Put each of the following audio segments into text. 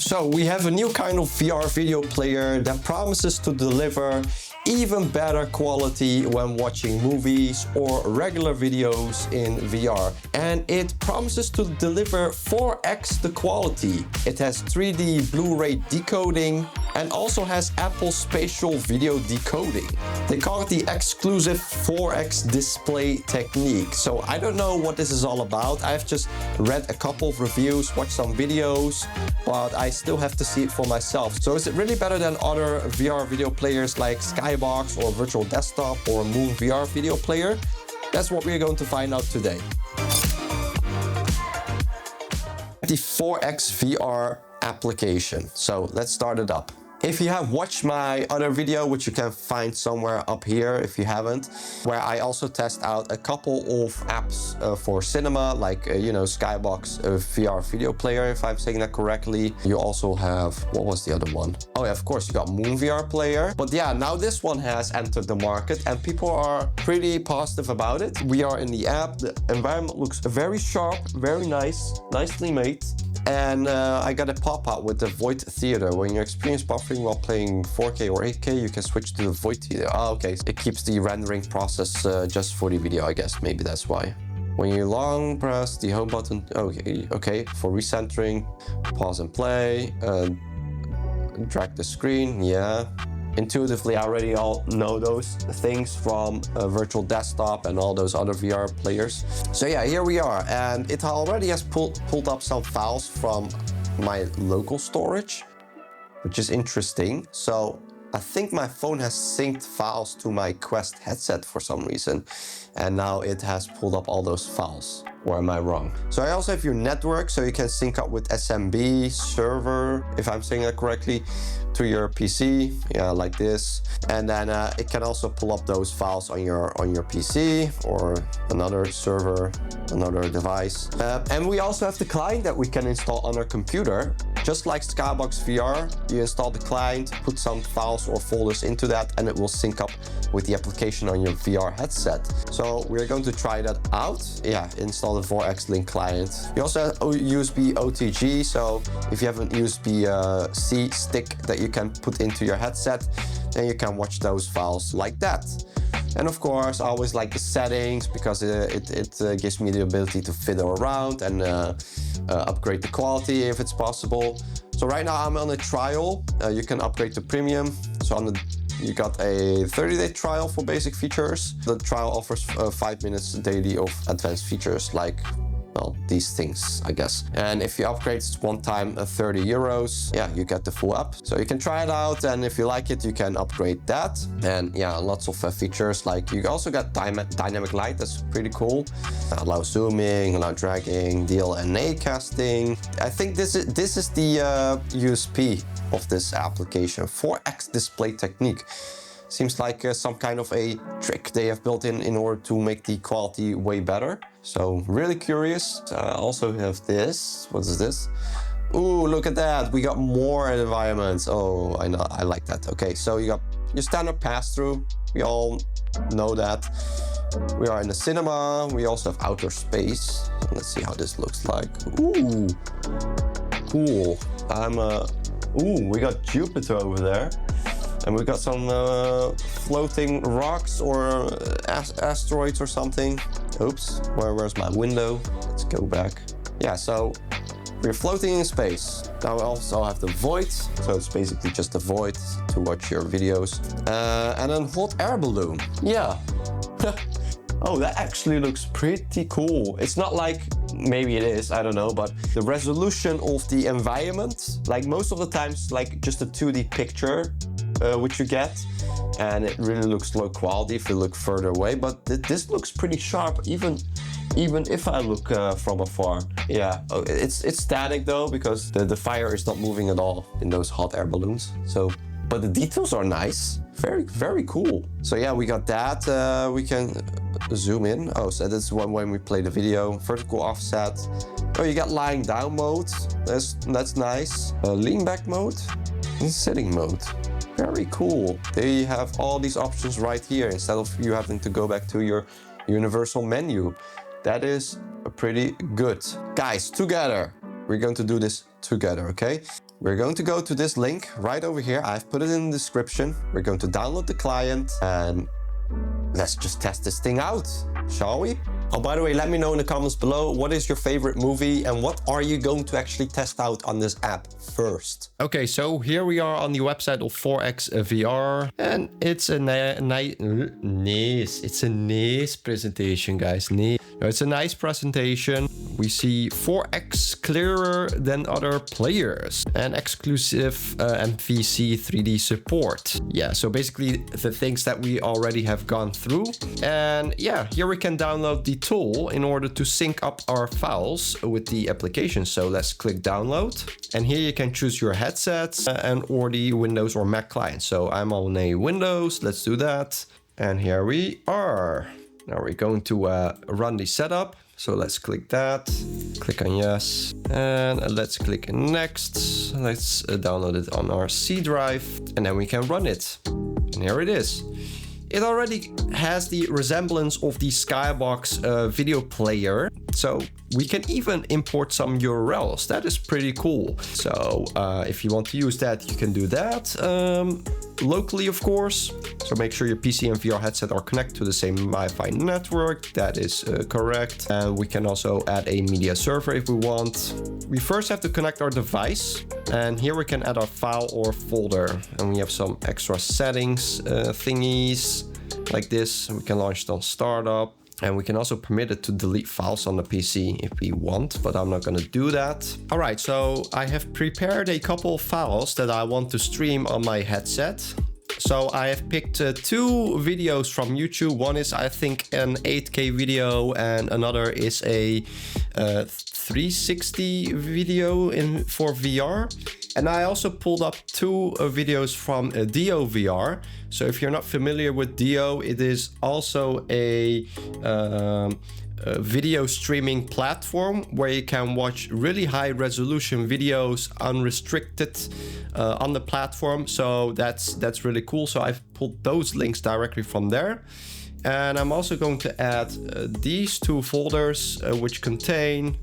So we have a new kind of VR video player that promises to deliver even better quality when watching movies or regular videos in VR. And it promises to deliver 4x the quality. It has 3D Blu-ray decoding and also has Apple spatial video decoding. They call it the exclusive 4x display technique. So I don't know what this is all about. I've just read a couple of reviews, watched some videos, but I still have to see it for myself. So is it really better than other VR video players like Skybox or Virtual Desktop or Moon VR video player? That's what we're going to find out today. The 4x VR application. So let's start it up. If you have watched my other video, which you can find somewhere up here if you haven't, where I also test out a couple of apps for cinema, like, Skybox VR video player, if I'm saying that correctly. You also have, what was the other one? Oh yeah, of course, you got Moon VR player. But yeah, now this one has entered the market and people are pretty positive about it. We are in the app. The environment looks very sharp, very nice, nicely made. And I got a pop-out with the Void Theater. When you experience buffering while playing 4K or 8K, you can switch to the Void Theater. Oh, okay. It keeps the rendering process just for the video, I guess. Maybe that's why. When you long press the home button, okay, for recentering, pause and play, drag the screen, yeah. Intuitively, I already all know those things from Virtual Desktop and all those other VR players. So yeah, here we are, and it already has pulled up some files from my local storage, which is interesting. So I think my phone has synced files to my Quest headset for some reason, and now it has pulled up all those files. Or am I wrong? So I also have your network, so you can sync up with SMB server, if I'm saying that correctly, to your PC, yeah, like this. And then it can also pull up those files on your PC or another server, another device. And we also have the client that we can install on our computer. Just like Skybox VR, you install the client, put some files or folders into that, and it will sync up with the application on your VR headset. So we're going to try that out. Yeah, install the 4x Link client. You also have USB OTG, so if you have a USB-C stick that you can put into your headset, then you can watch those files like that. And of course, I always like the settings because it gives me the ability to fiddle around and upgrade the quality if it's possible. So right now I'm on a trial. You can upgrade to premium. So you got a 30-day trial for basic features. The trial offers 5 minutes daily of advanced features like, well, these things, I guess. And if you upgrade, it's one time 30 euros. Yeah, you get the full app. So you can try it out, and if you like it, you can upgrade that. And yeah, lots of features, like you also got dynamic light, that's pretty cool. Allow zooming, allow dragging, DLNA casting. I think this is the USP of this application, 4x display technique. Seems like some kind of a trick they have built in order to make the quality way better. So really curious. I also have this. What is this? Ooh, look at that. We got more environments. Oh, I know. I like that. Okay, so you got your standard pass-through. We all know that. We are in the cinema. We also have outer space. Let's see how this looks like. Ooh, cool. Ooh, we got Jupiter over there. And we got some floating rocks or asteroids or something. Oops, where's my window? Let's go back. Yeah, so we're floating in space. Now we also have the Void, so it's basically just a Void to watch your videos. And then hot air balloon. Yeah. Oh, that actually looks pretty cool. It's not like, maybe it is, I don't know, but the resolution of the environment, like most of the times, like just a 2D picture, which you get, and it really looks low quality if you look further away, but this looks pretty sharp even if I look from afar. Yeah, it's static though, because the fire is not moving at all in those hot air balloons. So, but the details are nice. Very, very cool. So yeah, we got that. We can zoom in. Oh, so that's when we play the video. Vertical offset. Oh, you got lying down mode. That's nice. Lean back mode and sitting mode. Very cool. They have all these options right here instead of you having to go back to your universal menu. That is pretty good. Guys, together. We're going to do this together, okay? we're going to go to this link right over here. I've put it in the description. We're going to download the client and let's just test this thing out, shall we? Oh, by the way, let me know in the comments below, what is your favorite movie and what are you going to actually test out on this app first? Okay, so here we are on the website of 4X VR, and it's a nice presentation, guys. No, it's a nice presentation. We see 4X clearer than other players and exclusive MVC 3D support. Yeah, so basically the things that we already have gone through. And yeah, here we can download the tool in order to sync up our files with the application. So let's click download, and here you can choose your headsets and or the Windows or Mac client. So I'm on a Windows, let's do that. And here we are. Now we're going to run the setup. So let's click that, click on yes, and let's click next. Let's download it on our C drive, and then we can run it. And here it is. It already has the resemblance of the Skybox video player, so we can even import some URLs. That is pretty cool. So if you want to use that, you can do that locally, of course. So make sure your PC and VR headset are connected to the same Wi-Fi network. That is correct. And we can also add a media server if we want. We first have to connect our device, and here we can add our file or folder. And we have some extra settings thingies like this. We can launch it on startup. And we can also permit it to delete files on the PC if we want, but I'm not going to do that. All right, so I have prepared a couple of files that I want to stream on my headset. So I have picked two videos from YouTube. One is, I think, an 8K video, and another is a 360 video for VR. And I also pulled up two videos from Dio VR. So if you're not familiar with Dio, it is also a video streaming platform where you can watch really high resolution videos unrestricted on the platform. So that's really cool. So I've pulled those links directly from there. And I'm also going to add these two folders which contain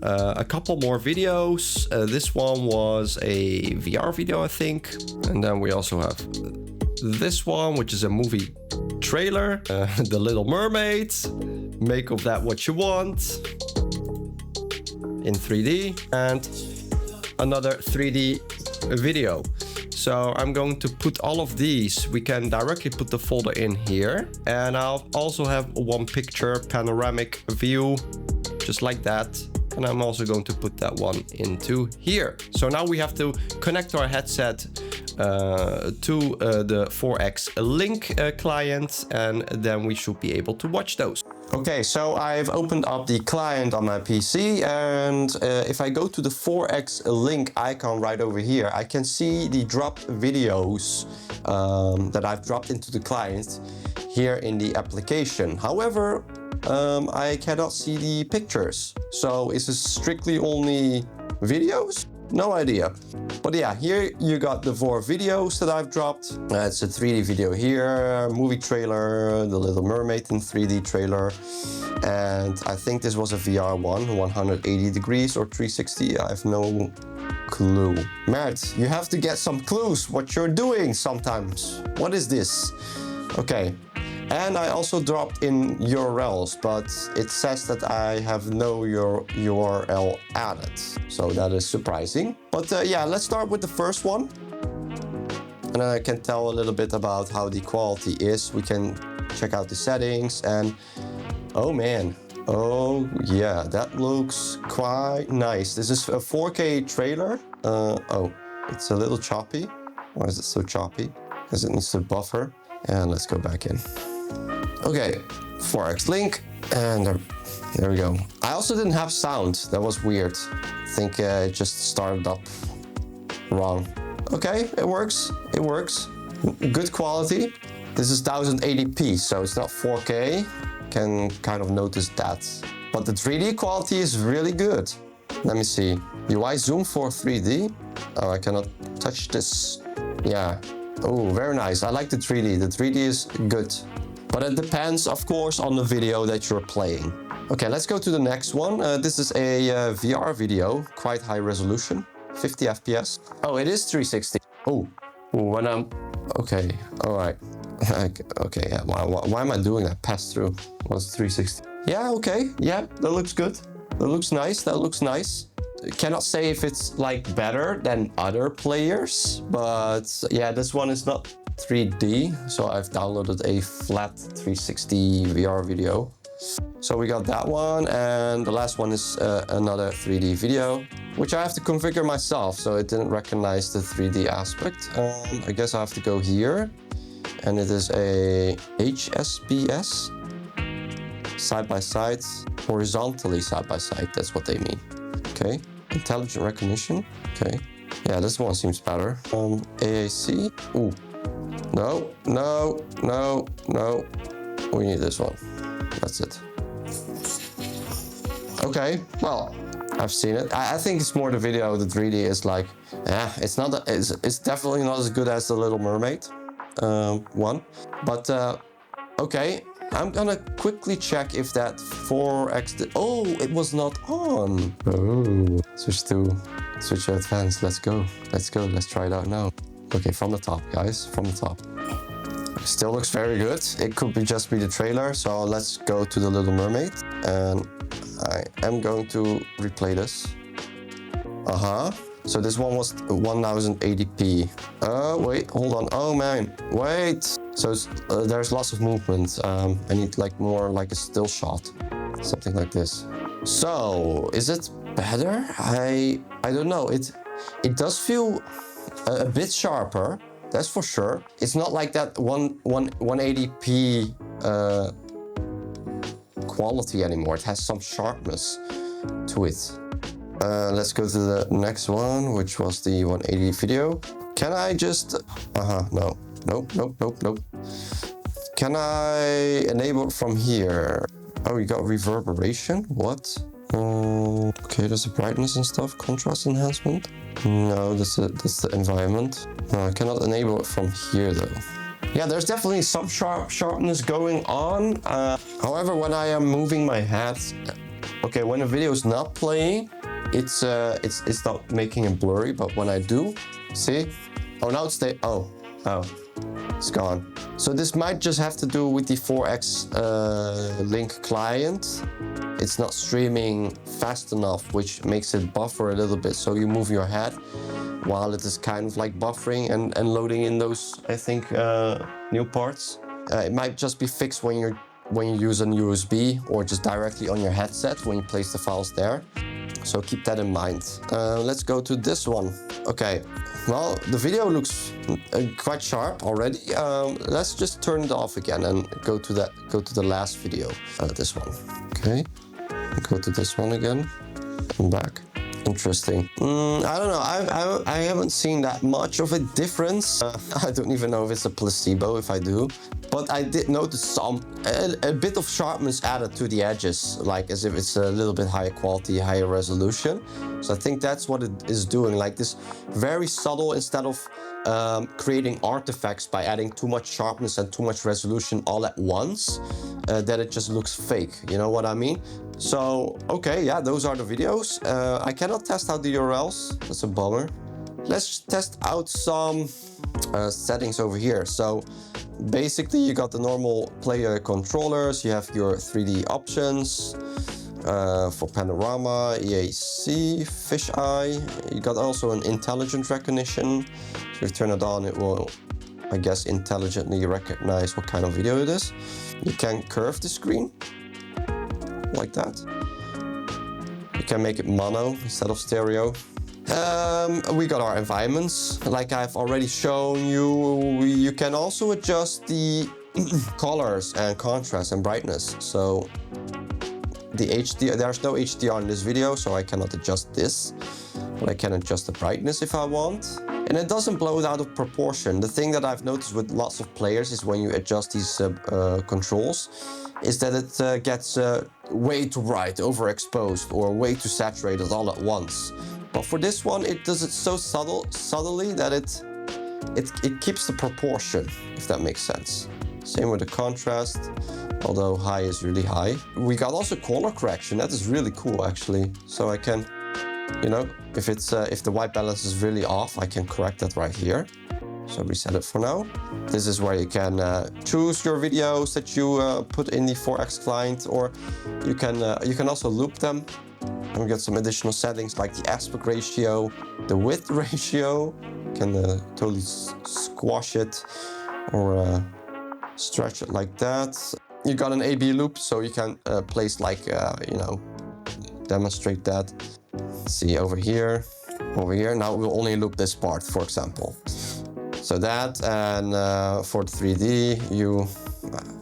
a couple more videos. This one was a VR video, I think. And then we also have this one, which is a movie trailer, The Little Mermaid. Make of that what you want in 3D, and another 3D video. So I'm going to put all of these. We can directly put the folder in here, and I'll also have one picture panoramic view just like that. And I'm also going to put that one into here. So now we have to connect our headset to the 4X Link client, and then we should be able to watch those. Okay, so I've opened up the client on my PC, and if I go to the 4X Link icon right over here, I can see the dropped videos that I've dropped into the client here in the application. However, I cannot see the pictures. So is this strictly only videos? No idea. But yeah, here you got the 4 videos that I've dropped. It's a 3D video here, movie trailer, The Little Mermaid in 3D trailer. And I think this was a VR one, 180 degrees or 360. I have no clue. Mert, you have to get some clues what you're doing sometimes. What is this? Okay. And I also dropped in URLs, but it says that I have no URL added. So that is surprising. But yeah, let's start with the first one. And then I can tell a little bit about how the quality is. We can check out the settings, and oh man. Oh yeah, that looks quite nice. This is a 4K trailer. Oh, it's a little choppy. Why is it so choppy? Because it needs to buffer. And let's go back in. Okay, 4X Link, and there we go. I also didn't have sound. That was weird. I think it just started up wrong. Okay, it works. It works. Good quality. This is 1080p, so it's not 4K. Can kind of notice that. But the 3D quality is really good. Let me see. UI zoom for 3D. Oh, I cannot touch this. Yeah. Oh, very nice. I like the 3D. The 3D is good. But it depends, of course, on the video that you're playing. Okay, let's go to the next one. This is a VR video, quite high resolution. 50 FPS. Oh, it is 360. Oh, when I'm... Okay, all right. Okay, yeah, why am I doing that? Pass through was 360. Yeah, okay, yeah, that looks good. That looks nice, that looks nice. Cannot say if it's like better than other players, but yeah, this one is not 3D, so I've downloaded a flat 360 VR video. So we got that one, and the last one is another 3D video, which I have to configure myself, so it didn't recognize the 3D aspect. I guess I have to go here, and it is a HSBS, side by side, horizontally side by side, that's what they mean. Okay, intelligent recognition, okay. Yeah, this one seems better. AAC, ooh, no, no, no, no, we need this one, that's it. Okay, well, I've seen it. I think it's more the video. The 3D is like, it's not. It's definitely not as good as the Little Mermaid one. But okay, I'm gonna quickly check if that 4x. Oh, it was not on. Oh, switch to advanced. Let's go. Let's go. Let's try it out now. Okay, from the top, guys. From the top. Still looks very good. It could be just be the trailer. So let's go to the Little Mermaid, and I am going to replay this. So this one was 1080p. Wait, hold on. Oh man, wait. So there's lots of movement. I need like more like a still shot, something like this. So is it better? I don't know. It does feel a bit sharper. That's for sure. It's not like that 180p quality anymore. It has some sharpness to it. Let's go to the next one, which was the 180 video. Can I just... no. Nope. Can I enable it from here? Oh, you got reverberation? What? Okay, there's a brightness and stuff. Contrast enhancement? No, that's the environment. No, I cannot enable it from here though. Yeah, there's definitely some sharpness going on. However, when I am moving my head, okay, when the video is not playing, it's not making it blurry. But when I do, see? Oh, now it's it's gone. So this might just have to do with the 4X Link client. It's not streaming fast enough, which makes it buffer a little bit. So you move your head while it is kind of like buffering and loading in those, I think, new parts. It might just be fixed when you use an USB or just directly on your headset when you place the files there. So keep that in mind. Let's go to this one. Okay, well, the video looks quite sharp already. Let's just turn it off again and go to the last video. This one. Okay, go to this one again. I'm back. Interesting. I don't know. I haven't seen that much of a difference. I don't even know if it's a placebo if I do. But I did notice a bit of sharpness added to the edges, like as if it's a little bit higher quality, higher resolution. So I think that's what it is doing, like this very subtle, instead of creating artifacts by adding too much sharpness and too much resolution all at once, that it just looks fake, you know what I mean? So, okay, yeah, those are the videos. I cannot test out the URLs, that's a bummer. Let's test out some settings over here. So basically you got the normal player controllers, you have your 3D options for panorama, EAC, fisheye. You got also an intelligent recognition. So if you turn it on, it will, I guess, intelligently recognize what kind of video it is. You can curve the screen like that. You can make it mono instead of stereo. We got our environments. Like I've already shown you, you can also adjust the colors and contrast and brightness. So the HDR, there's no HDR in this video, so I cannot adjust this, but I can adjust the brightness if I want. And it doesn't blow it out of proportion. The thing that I've noticed with lots of players is when you adjust these controls, is that it gets way too bright, overexposed, or way too saturated all at once. But for this one, it does it so subtly that it keeps the proportion, if that makes sense. Same with the contrast, although high is really high. We got also color correction. That is really cool, actually. So I can, you know, If the white balance is really off, I can correct that right here. So reset it for now. This is where you can choose your videos that you put in the 4X client, or you can also loop them. And we got some additional settings like the aspect ratio, the width ratio. You can totally squash it or stretch it like that. You got an A/B loop, so you can place like demonstrate that. See over here. Now we'll only loop this part, for example. So that, and for the 3D,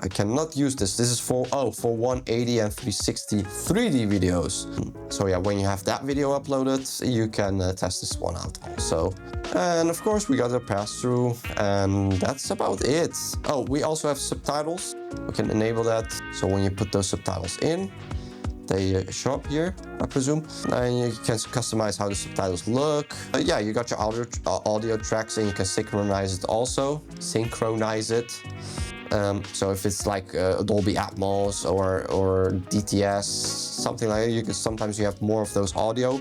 I cannot use this. This is for 180 and 360 3D videos. So yeah, when you have that video uploaded, you can test this one out also. And of course, we got a pass-through, and that's about it. Oh, we also have subtitles. We can enable that. So when you put those subtitles in, they show up here, I presume. And you can customize how the subtitles look. Yeah, you got your audio tracks, and you can synchronize it also. So if it's like Dolby Atmos or DTS, something like that, sometimes you have more of those audio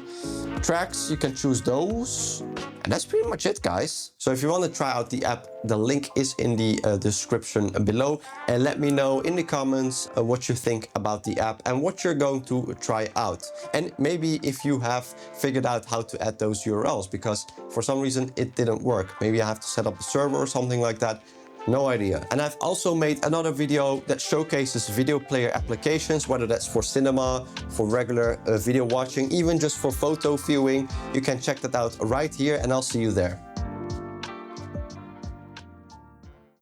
tracks. You can choose those. And that's pretty much it, guys. So if you want to try out the app, the link is in the description below. And let me know in the comments what you think about the app and what you're going to try out. And maybe if you have figured out how to add those URLs, because for some reason it didn't work. Maybe I have to set up a server or something like that. No idea. And I've also made another video that showcases video player applications, whether that's for cinema, for regular video watching, even just for photo viewing. You can check that out right here, and I'll see you there.